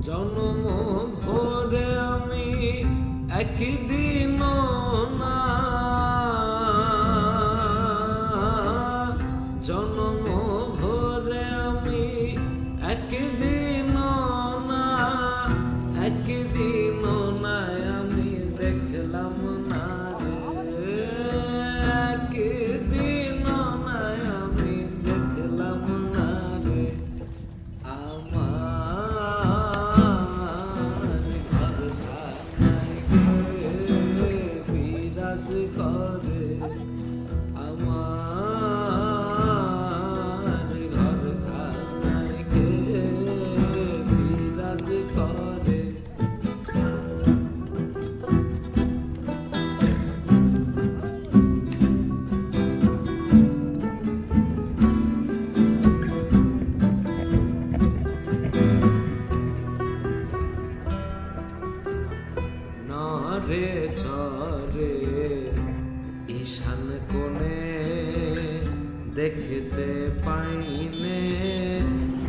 জন্ম ভরে আমি একদিন না, জন্ম ভরে আমি একদিন না, একদিন না আমি দেখলাম না রে, একদিন না আমি দেখলাম না রে। আমার ঘরখানায় কে বিরাজ করে, আমার ঘরখানায় কে বিরাজ করে। নরে চরে ঈশান কোণে দেখতে পাইনে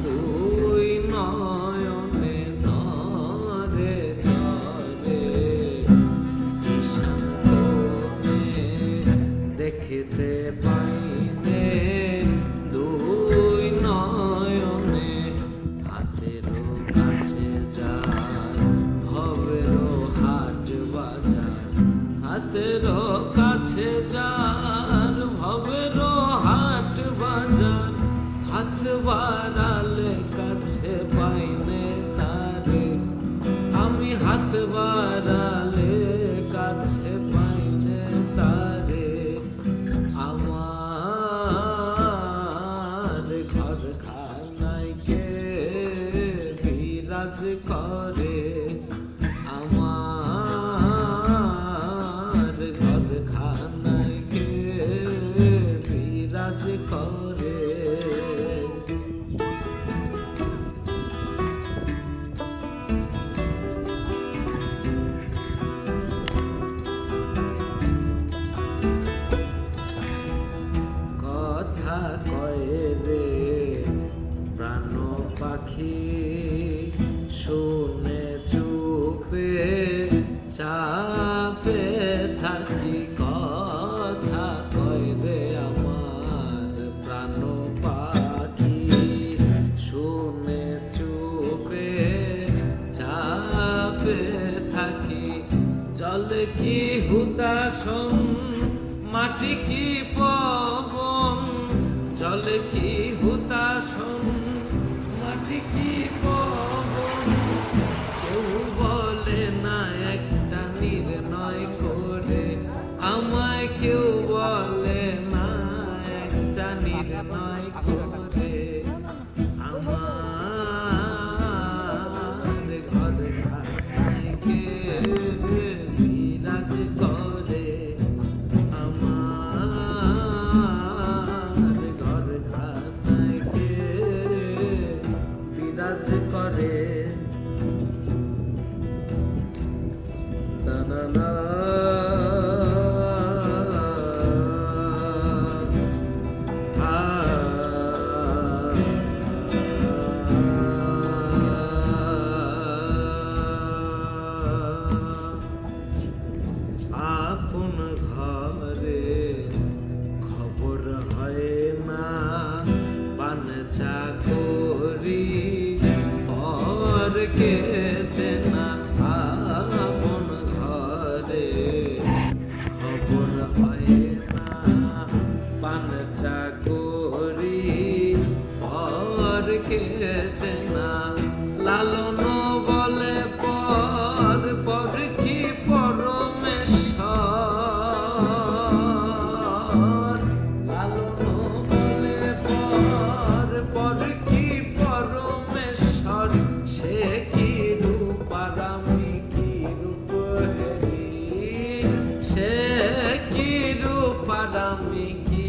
তুই নয়নে, নরে চরে ঈশান কোণে দেখতে পাইনে দুই নয়নে। হাতের কাছে যা ভবেরও হাট বাজার, হাতের কাছে যার ভবেরও হাট বাজার, হাত বাড়ালে কাছে পাইনে তারে, আমি হাত বাড়ালে কাছে পাইনে তারে। আমার ঘরখানায় কে বিরাজ করে, আমার ঘরখানায় কে বিরাজ করে। কথা কয় রে প্রাণ পাখি, শুনে চুপে চাপে থাকি। কথা কয় রে আমার প্রাণ পাখি, শুনে চুপে চাপে থাকি। জলে কি হুতাশন, মাটি কি পবন, জলে কি হুতাশন, মাটি কি পবন। কেউ বলে না একটা নির্ণয় করে, আমায় কেউ বলে না একটা নির্ণয় করে। আমার ঘরখানায় কে বিরাজ করে, আমার ঘরখানায় কে বিরাজ করে। না আপন ঘরে খবর হয় না, পান চাকরি পর কে চেনা। আপন ঘরে খবর হয় না, পান চাকরি পর কে চেনা। লালন বলে পর, পর কি পরমেশ্বর। লালন বলে পর, পর কি পরমেশ্বর। সে কি রূপ আর আমি কি রূপ হেরি, সে কি রূপ আর আমি কি